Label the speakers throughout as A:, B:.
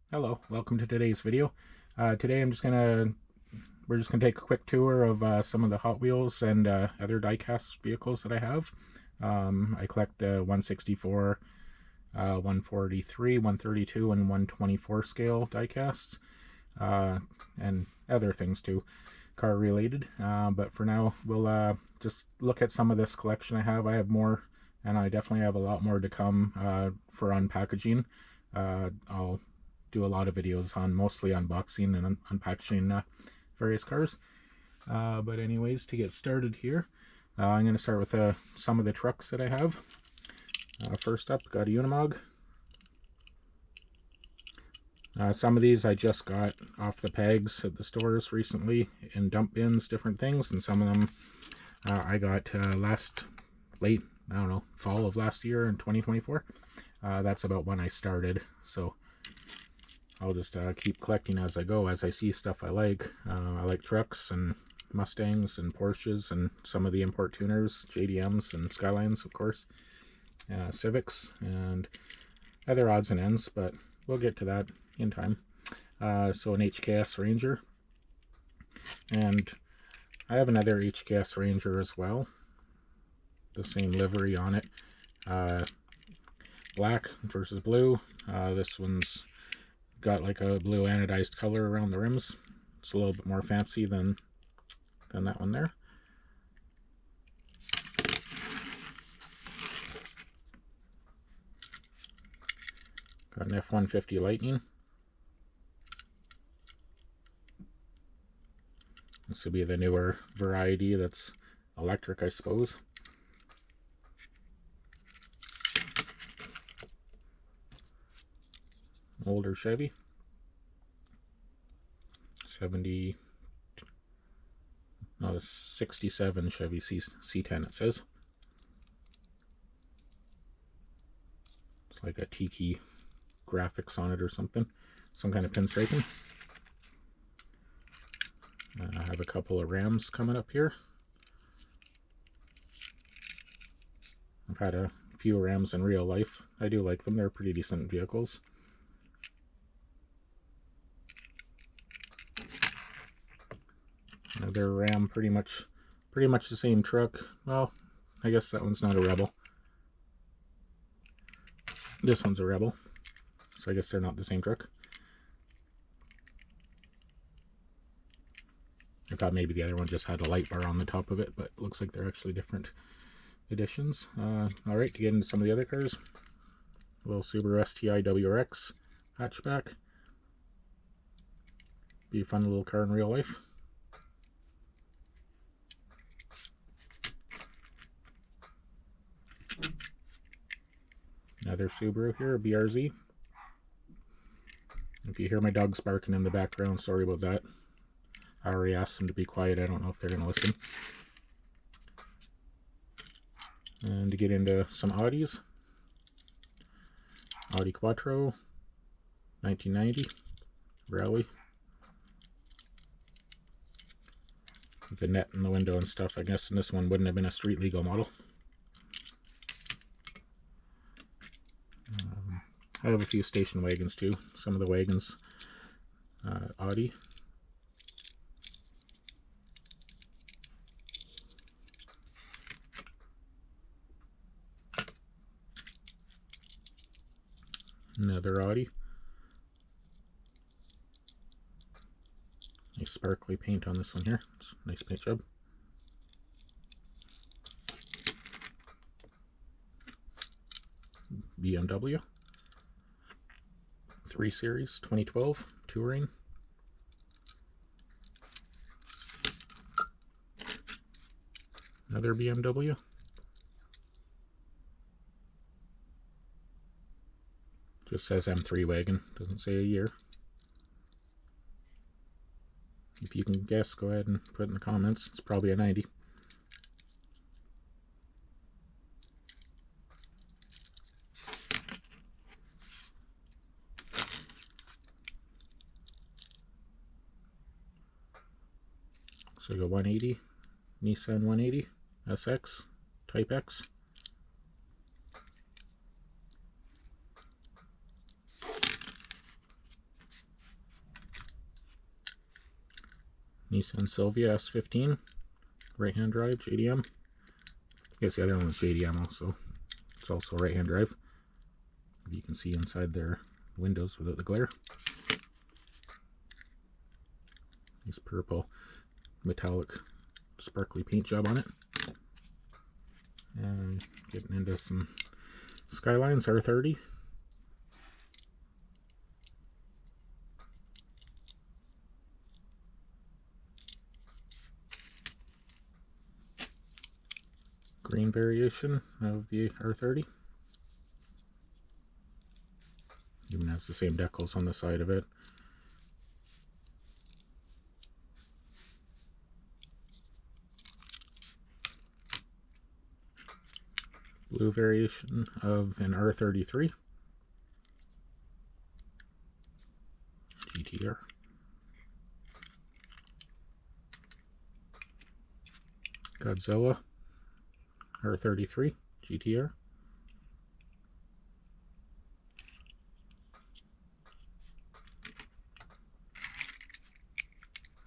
A: Hello, welcome to today's video. Today we're just gonna take a quick tour of some of the Hot Wheels and other diecast vehicles that I have. I collect 164, 143, 132, and 124 scale diecasts, and other things too, car related. But for now, we'll just look at some of this collection I have. I have more, and I definitely have a lot more to come for unpackaging. I'll do a lot of videos on mostly unboxing and unpackaging various cars. But anyways, to get started here, I'm going to start with some of the trucks that I have. First up, got a Unimog. Some of these I just got off the pegs at the stores recently in dump bins, different things, and some of them I got fall of last year in 2024. That's about when I started, so I'll just keep collecting as I go, as I see stuff I like. I like trucks and Mustangs and Porsches and some of the import tuners, JDMs and Skylines, of course, Civics and other odds and ends, but we'll get to that in time. So an HKS Ranger, and I have another HKS Ranger as well, the same livery on it, black versus blue. This one's got like a blue anodized color around the rims. It's a little bit more fancy than that one there. Got an F-150 Lightning. This would be the newer variety that's electric, I suppose. Older Chevy, 67 Chevy C10 it says. It's like a tiki graphics on it or something, some kind of pinstriping. I have a couple of Rams coming up here. I've had a few Rams in real life. I do like them, they're pretty decent vehicles. Another Ram, pretty much the same truck. Well, I guess that one's not a Rebel. This one's a Rebel, so I guess they're not the same truck. I thought maybe the other one just had a light bar on the top of it, but it looks like they're actually different editions. Alright, to get into some of the other cars. A little Subaru STI WRX hatchback. Be a fun little car in real life. Another Subaru here, a BRZ. If you hear my dogs barking in the background, sorry about that. I already asked them to be quiet. I don't know if they're going to listen. And to get into some Audis. Audi Quattro, 1990, Rally. With the net in the window and stuff, I guess, and this one wouldn't have been a street legal model. I have a few station wagons too. Some of the wagons, Audi. Another Audi. Nice sparkly paint on this one here. It's a nice paint job. BMW 3 Series 2012 Touring. Another BMW. Just says M3 wagon, doesn't say a year. If you can guess, go ahead and put it in the comments. It's probably a 90. So we got 180, Nissan 180, SX, Type X. Nissan Silvia S15, right-hand drive, JDM. I guess the other one was JDM also. It's also right-hand drive. You can see inside their windows without the glare. Nice purple metallic sparkly paint job on it. And getting into some Skylines R30. Green variation of the R30. Even has the same decals on the side of it. Blue variation of an R33. GTR. Godzilla R33 GTR.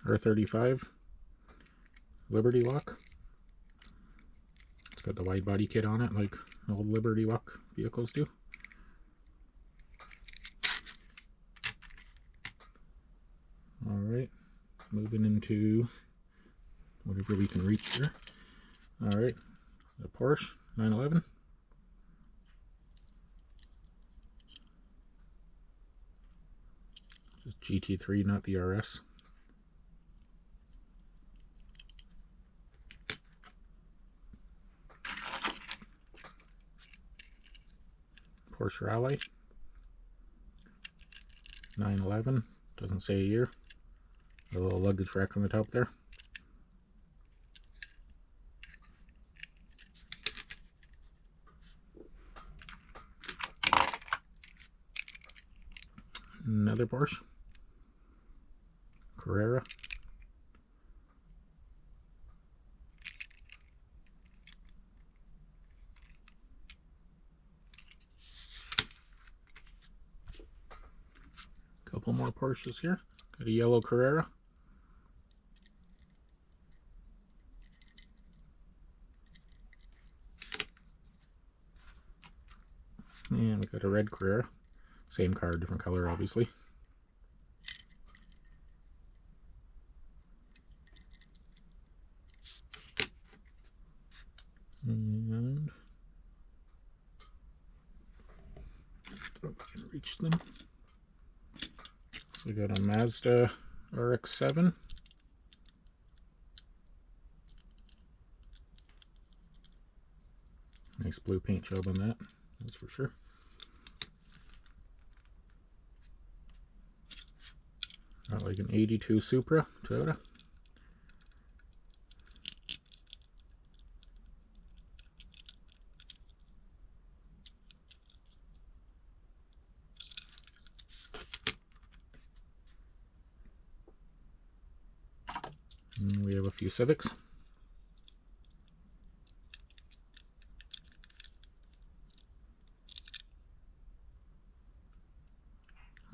A: R35 Liberty Walk. It's got the wide body kit on it like old Liberty Walk vehicles do. Alright, moving into whatever we can reach here. Alright, the Porsche 911. Just GT3, not the RS. Porsche Rally 911, doesn't say a year. A little luggage rack on the top there. Another Porsche Carrera. Couple more Porsches here. Got a yellow Carrera. And we got a red Carrera. Same car, different color, obviously. And we can reach them. We got a Mazda RX-7. Nice blue paint job on that, that's for sure. Got like an 82 Supra Toyota. And we have a few Civics.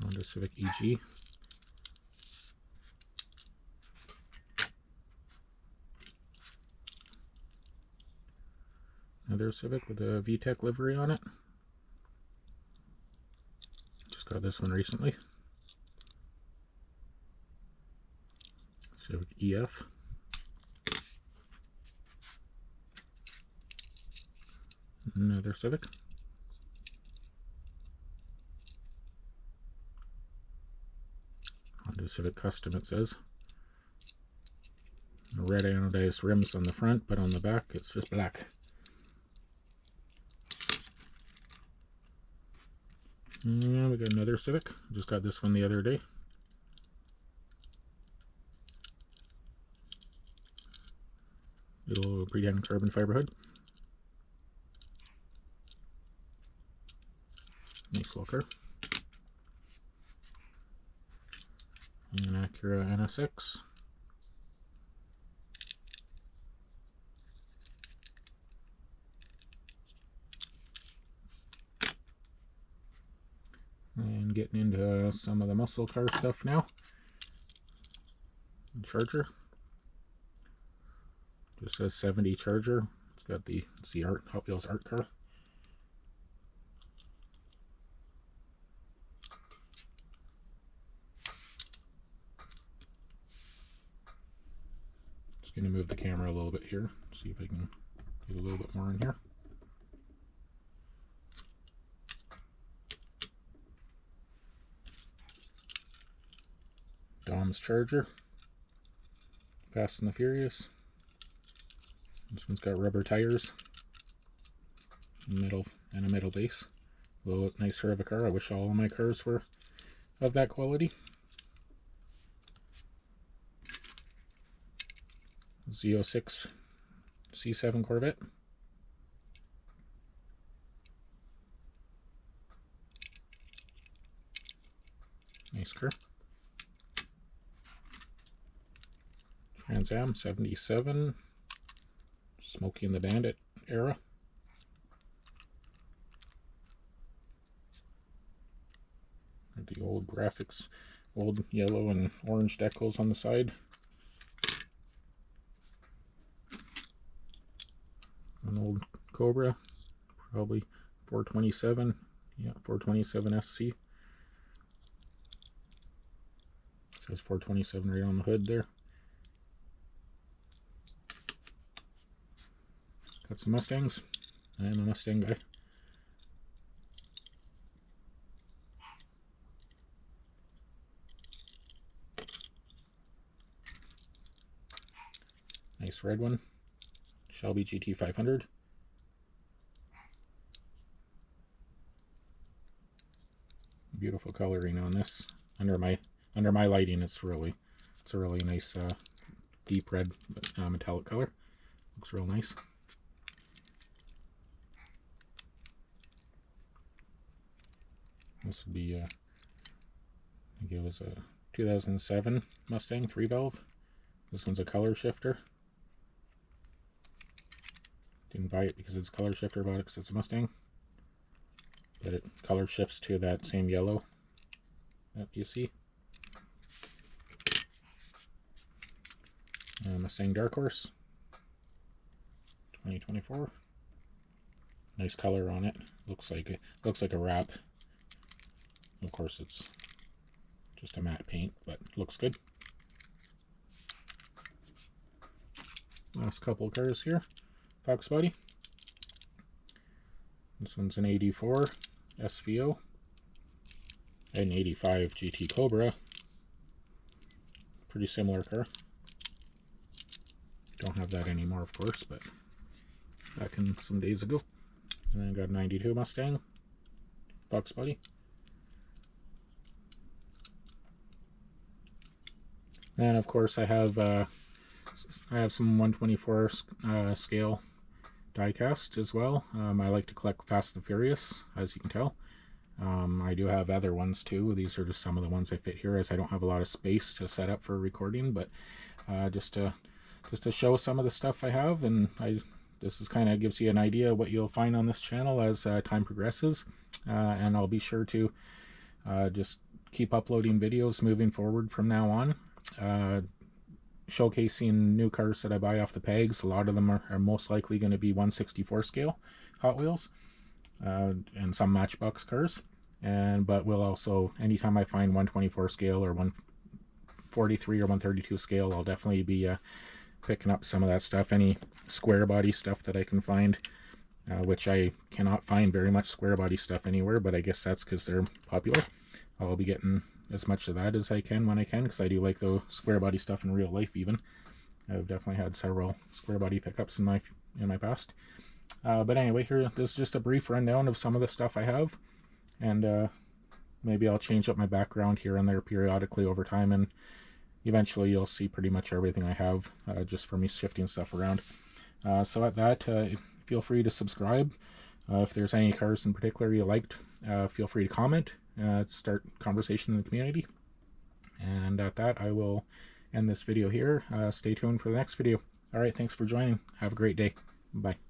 A: Honda Civic EG. Another Civic with a VTEC livery on it. Just got this one recently. Civic EF. Another Civic. Honda Civic Custom, it says. Red anodized rims on the front, but on the back it's just black. Yeah, we got another Civic. Just got this one the other day. Little pre-done carbon fiber hood. Nice little car. An Acura NSX. And getting into some of the muscle car stuff now. Charger, Just says 70 Charger. It's got the Hot Wheels art car. Just going to move the camera a little bit here, see if I can get a little bit more in here. Dom's Charger. Fast and the Furious. This one's got rubber tires, and a metal base. A little nicer of a car. I wish all of my cars were of that quality. Z06 C7 Corvette. Nice car. Trans Am 77. Smokey and the Bandit era. The old graphics, old yellow and orange decals on the side. An old Cobra, probably 427, yeah, 427 SC. It says 427 right on the hood there. Got some Mustangs. I am a Mustang guy. Nice red one. Shelby GT500. Beautiful coloring on this. Under my lighting, it's a really nice deep red metallic color. Looks real nice. This would be, I think it was a 2007 Mustang 3-valve. This one's a color shifter. Didn't buy it because it's a color shifter, bought it because it's a Mustang. But it color shifts to that same yellow that you see. Mustang Dark Horse 2024. Nice color on it. Looks like a wrap. Of course, it's just a matte paint, but looks good. Last couple cars here. Fox Body. This one's an 84 SVO. An 85 GT Cobra. Pretty similar car. Don't have that anymore, of course, but back in some days ago. And then I got a 92 Mustang. Fox Body. And of course I have some 124 scale diecast as well. I like to collect Fast and Furious, as you can tell. I do have other ones too. These are just some of the ones I fit here, as I don't have a lot of space to set up for recording, but just to show some of the stuff I have, and this is kind of gives you an idea of what you'll find on this channel as time progresses, and I'll be sure to just keep uploading videos moving forward from now on. Showcasing new cars that I buy off the pegs. A lot of them are most likely going to be 164 scale Hot Wheels, and some Matchbox cars. But we'll also, anytime I find 124 scale or 143 or 132 scale, I'll definitely be picking up some of that stuff. Any square body stuff that I can find, which I cannot find very much square body stuff anywhere, but I guess that's because they're popular. I'll be getting as much of that as I can when I can, because I do like the square body stuff in real life even. I've definitely had several square body pickups in my past. But anyway, here, this is just a brief rundown of some of the stuff I have, and maybe I'll change up my background here and there periodically over time, and eventually you'll see pretty much everything I have, just for me shifting stuff around. So at that, feel free to subscribe. If there's any cars in particular you liked, feel free to comment. Start conversation in the community. And at that, I will end this video here. Stay tuned for the next video. Alright, thanks for joining. Have a great day. Bye.